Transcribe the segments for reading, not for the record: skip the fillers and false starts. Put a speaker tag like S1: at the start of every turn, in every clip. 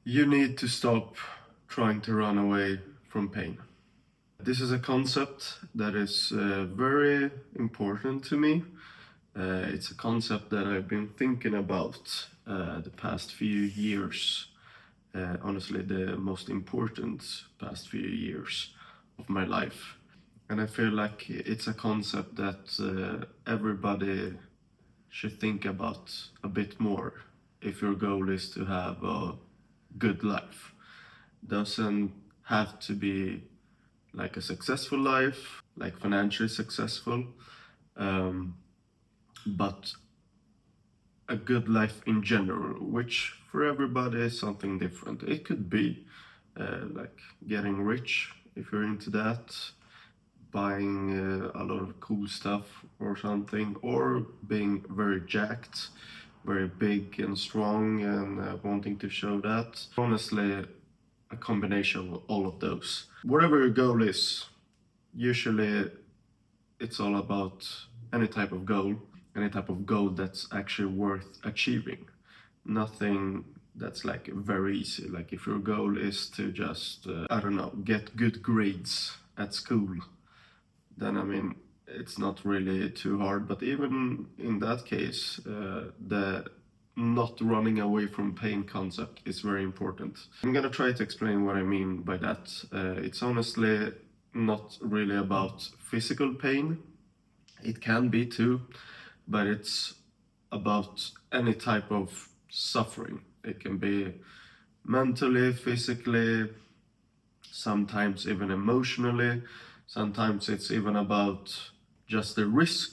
S1: You need to stop trying to run away from pain. This is a concept that is very important to me. It's a concept that I've been thinking about the past few years. Honestly, the most important past few years of my life. And I feel like it's a concept that everybody should think about a bit more if your goal is to have a good life. Doesn't have to be like a successful life, like financially successful, but a good life in general, which for everybody is something different. It could be like getting rich if you're into that, buying a lot of cool stuff or something, or being very jacked, very big and strong and wanting to show that. Honestly, a combination of all of those. Whatever your goal is, usually it's all about any type of goal that's actually worth achieving. Nothing that's like very easy. Like if your goal is to just, I don't know, get good grades at school, then I mean, it's not really too hard. But even in that case, the not running away from pain concept is very important. I'm gonna try to explain what I mean by that. It's honestly not really about physical pain. It can be too, but it's about any type of suffering. It can be mentally, physically, sometimes even emotionally. Sometimes it's even about just the risk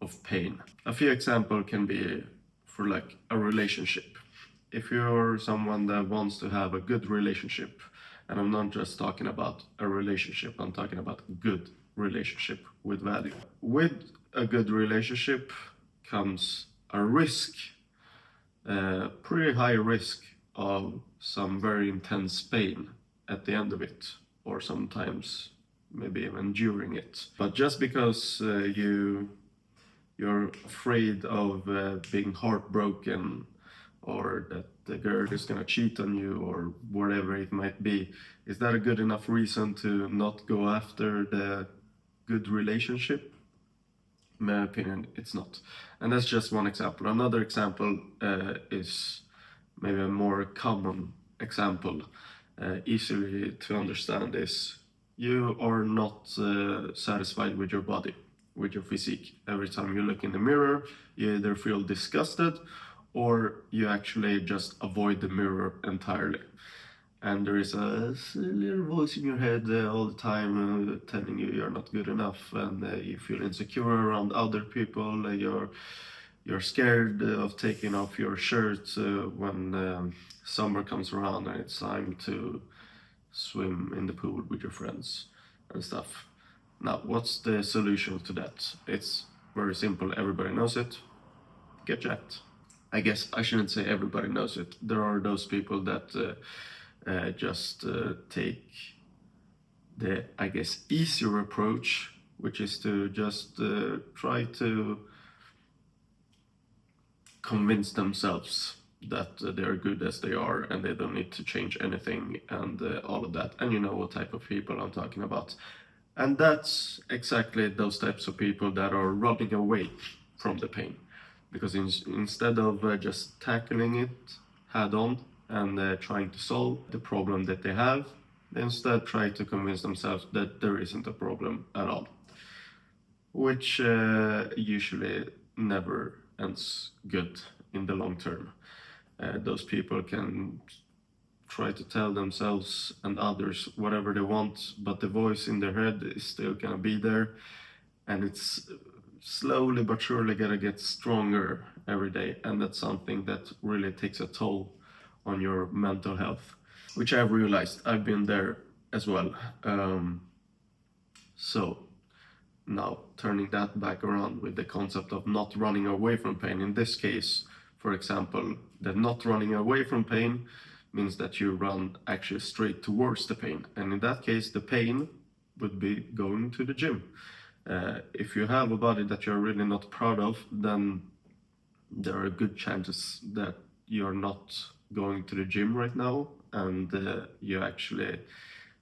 S1: of pain. A few examples can be for like a relationship. If you're someone that wants to have a good relationship, and I'm not just talking about a relationship, I'm talking about a good relationship with value. With a good relationship comes a risk, a pretty high risk of some very intense pain at the end of it, or sometimes maybe even during it. But just because you're afraid of being heartbroken, or that the girl is gonna cheat on you, or whatever it might be, is that a good enough reason to not go after the good relationship? In my opinion, it's not. And that's just one example. Another example is maybe a more common example, easily to understand, is you are not satisfied with your body, with your physique. Every time you look in the mirror, you either feel disgusted or you actually just avoid the mirror entirely. And there is a little voice in your head all the time telling you you're not good enough, and you feel insecure around other people. You're scared of taking off your shirt when summer comes around and it's time to swim in the pool with your friends and stuff. Now, what's the solution to that? It's very simple. Everybody knows it. Get jacked. I guess I shouldn't say everybody knows it. There are those people that just take the, I guess, easier approach, which is to just try to convince themselves that they're good as they are and they don't need to change anything and all of that. And you know what type of people I'm talking about. And that's exactly those types of people that are running away from the pain. Because instead of just tackling it head on and trying to solve the problem that they have, they instead try to convince themselves that there isn't a problem at all. Which usually never ends good in the long term. Those people can try to tell themselves and others whatever they want, but the voice in their head is still gonna be there, and it's slowly but surely gonna get stronger every day, and that's something that really takes a toll on your mental health, which I've realized. I've been there as well. So now turning that back around with the concept of not running away from pain. In this case, for example, that not running away from pain means that you run actually straight towards the pain. And in that case, the pain would be going to the gym. If you have a body that you're really not proud of, then there are good chances that you're not going to the gym right now, and you actually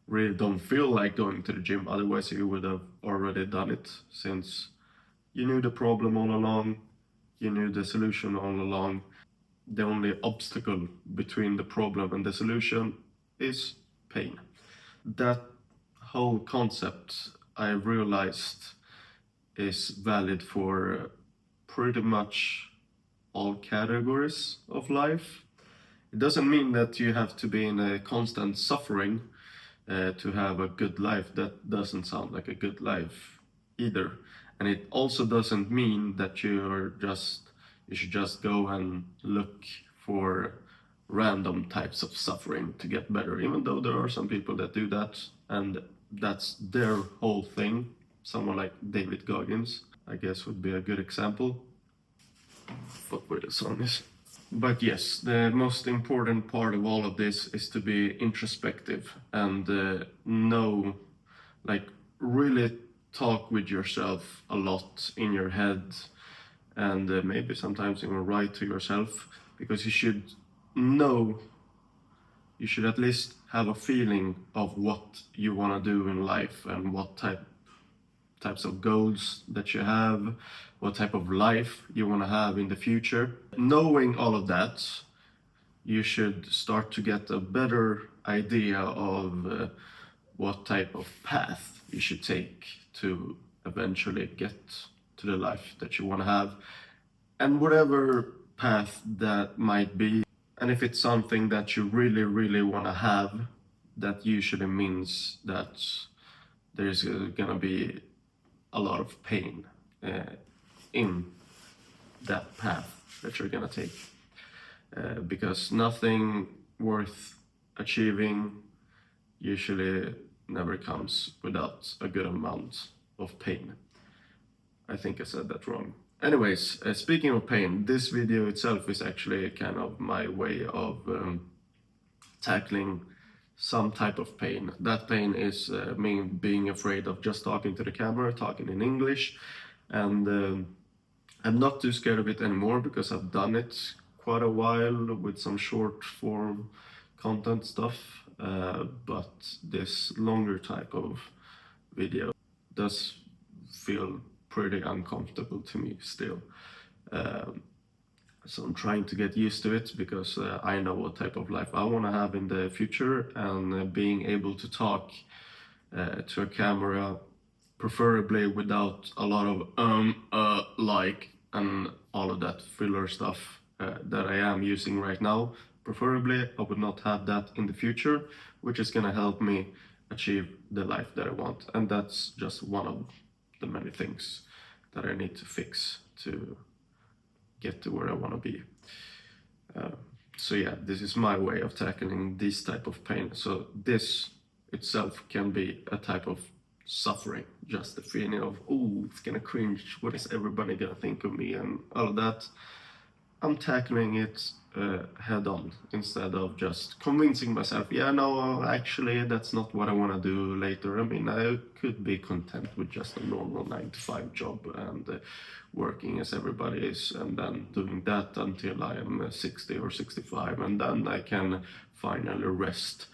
S1: really don't feel like going to the gym, otherwise you would have already done it, since you knew the problem all along, you knew the solution all along. The only obstacle between the problem and the solution is pain. That whole concept, I realized, is valid for pretty much all categories of life. It doesn't mean that you have to be in a constant suffering to have a good life. That doesn't sound like a good life either. And it also doesn't mean that you should just go and look for random types of suffering to get better, even though there are some people that do that, and that's their whole thing. Someone like David Goggins, I guess, would be a good example. Fuck where the song is. But yes, the most important part of all of this is to be introspective and know, like, really talk with yourself a lot in your head, and maybe sometimes even write to yourself, because you should know, you should at least have a feeling of what you want to do in life and what types of goals that you have, what type of life you want to have in the future. Knowing all of that, you should start to get a better idea of what type of path you should take to eventually get to the life that you want to have, and whatever path that might be. And if it's something that you really, really want to have, that usually means that there's gonna be a lot of pain in that path that you're gonna take, because nothing worth achieving usually never comes without a good amount of pain. I think I said that wrong. Anyways, speaking of pain, this video itself is actually kind of my way of tackling some type of pain. That pain is me being afraid of just talking to the camera, talking in English, and I'm not too scared of it anymore, because I've done it quite a while with some short form content stuff, but this longer type of video does feel pretty uncomfortable to me still. So I'm trying to get used to it, because I know what type of life I want to have in the future, and being able to talk to a camera, preferably without a lot of like, and all of that filler stuff that I am using right now. Preferably I would not have that in the future, which is gonna help me achieve the life that I want. And that's just one of the many things that I need to fix to get to where I want to be. So yeah, this is my way of tackling this type of pain. So this itself can be a type of suffering, just the feeling of, oh, it's gonna cringe, what is everybody gonna think of me, and all of that. I'm tackling it head on, instead of just convincing myself, yeah, no, actually that's not what I want to do later. I mean, I could be content with just a normal 9-to-5 job and working as everybody is, and then doing that until I am 60 or 65, and then I can finally rest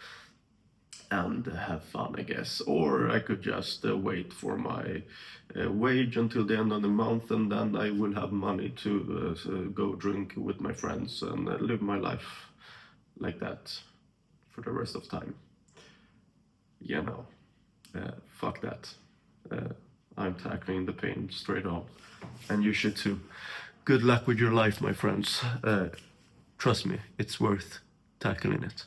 S1: and have fun, I guess. Or I could just wait for my wage until the end of the month, and then I will have money to go drink with my friends and live my life like that for the rest of time. You know, fuck that. I'm tackling the pain straight on, and you should too. Good luck with your life, my friends. Trust me, it's worth tackling it.